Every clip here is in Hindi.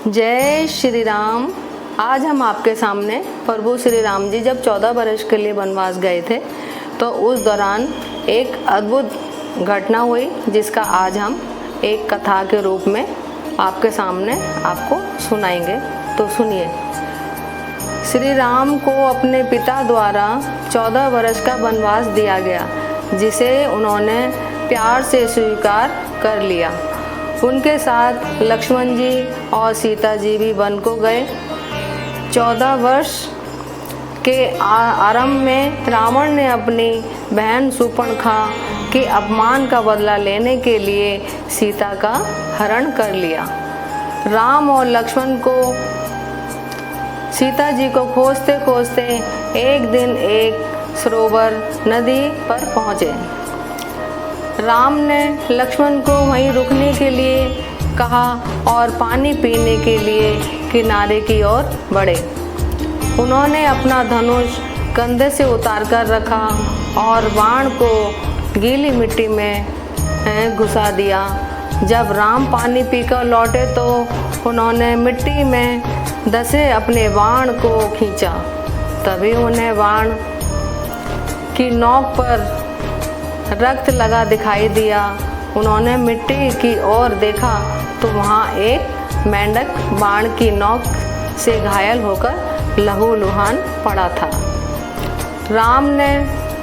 जय श्री राम। आज हम आपके सामने प्रभु श्री राम जी जब 14 वर्ष के लिए वनवास गए थे तो उस दौरान एक अद्भुत घटना हुई जिसका आज हम एक कथा के रूप में आपके सामने आपको सुनाएंगे। तो सुनिए। श्री राम को अपने पिता द्वारा 14 वर्ष का वनवास दिया गया जिसे उन्होंने प्यार से स्वीकार कर लिया। उनके साथ लक्ष्मण जी और सीता जी भी वन को गए। 14 वर्ष के आरंभ में रावण ने अपनी बहन शूर्पणखा के अपमान का बदला लेने के लिए सीता का हरण कर लिया। राम और लक्ष्मण को सीता जी को खोजते खोजते एक दिन एक सरोवर नदी पर पहुँचे। राम ने लक्ष्मण को वहीं रुकने के लिए कहा और पानी पीने के लिए किनारे की ओर बढ़े। उन्होंने अपना धनुष कंधे से उतार कर रखा और बाण को गीली मिट्टी में घुसा दिया। जब राम पानी पीकर लौटे तो उन्होंने मिट्टी में धंसे अपने बाण को खींचा। तभी उन्हें बाण की नोक पर रक्त लगा दिखाई दिया। उन्होंने मिट्टी की ओर देखा तो वहाँ एक मेंढक बाण की नोक से घायल होकर लहूलुहान पड़ा था। राम ने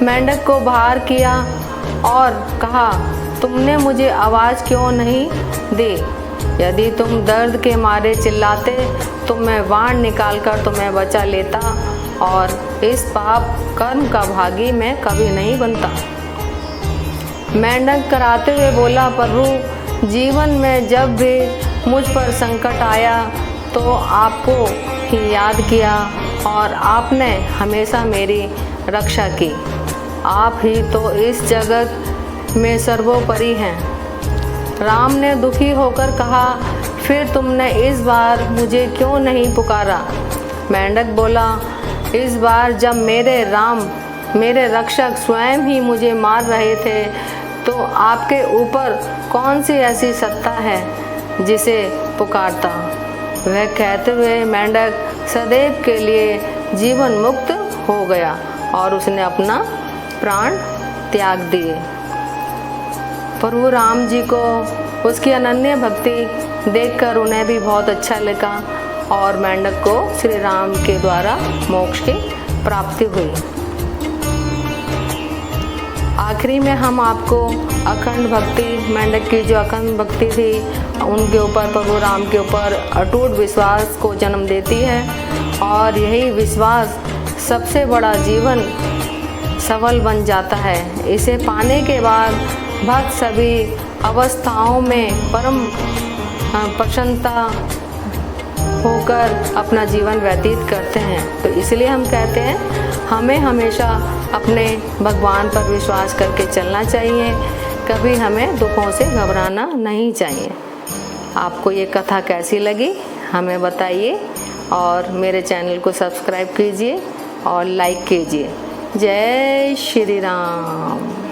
मेंढक को बाहर किया और कहा, तुमने मुझे आवाज़ क्यों नहीं दी? यदि तुम दर्द के मारे चिल्लाते तो मैं बाण निकालकर तुम्हें बचा लेता और इस पाप कर्म का भागी मैं कभी नहीं बनता। मेंढक कराते हुए बोला, प्रभु, जीवन में जब भी मुझ पर संकट आया तो आपको ही याद किया और आपने हमेशा मेरी रक्षा की। आप ही तो इस जगत में सर्वोपरि हैं। राम ने दुखी होकर कहा, फिर तुमने इस बार मुझे क्यों नहीं पुकारा? मेंढक बोला, इस बार जब मेरे रक्षक स्वयं ही मुझे मार रहे थे तो आपके ऊपर कौन सी ऐसी सत्ता है जिसे पुकारता? वह कहते हुए मेंढक सदैव के लिए जीवन मुक्त हो गया और उसने अपना प्राण त्याग दिए। प्रभु राम जी को उसकी अनन्य भक्ति देखकर उन्हें भी बहुत अच्छा लगा और मेंढक को श्री राम के द्वारा मोक्ष की प्राप्ति हुई। आखिरी में हम आपको अखंड भक्ति, मेंढक की जो अखंड भक्ति थी उनके ऊपर, प्रभु राम के ऊपर अटूट विश्वास को जन्म देती है और यही विश्वास सबसे बड़ा जीवन सफल बन जाता है। इसे पाने के बाद भक्त सभी अवस्थाओं में परम प्रसन्नता होकर अपना जीवन व्यतीत करते हैं। तो इसलिए हम कहते हैं हमें हमेशा अपने भगवान पर विश्वास करके चलना चाहिए। कभी हमें दुखों से घबराना नहीं चाहिए। आपको ये कथा कैसी लगी हमें बताइए और मेरे चैनल को सब्सक्राइब कीजिए और लाइक कीजिए। जय श्री राम।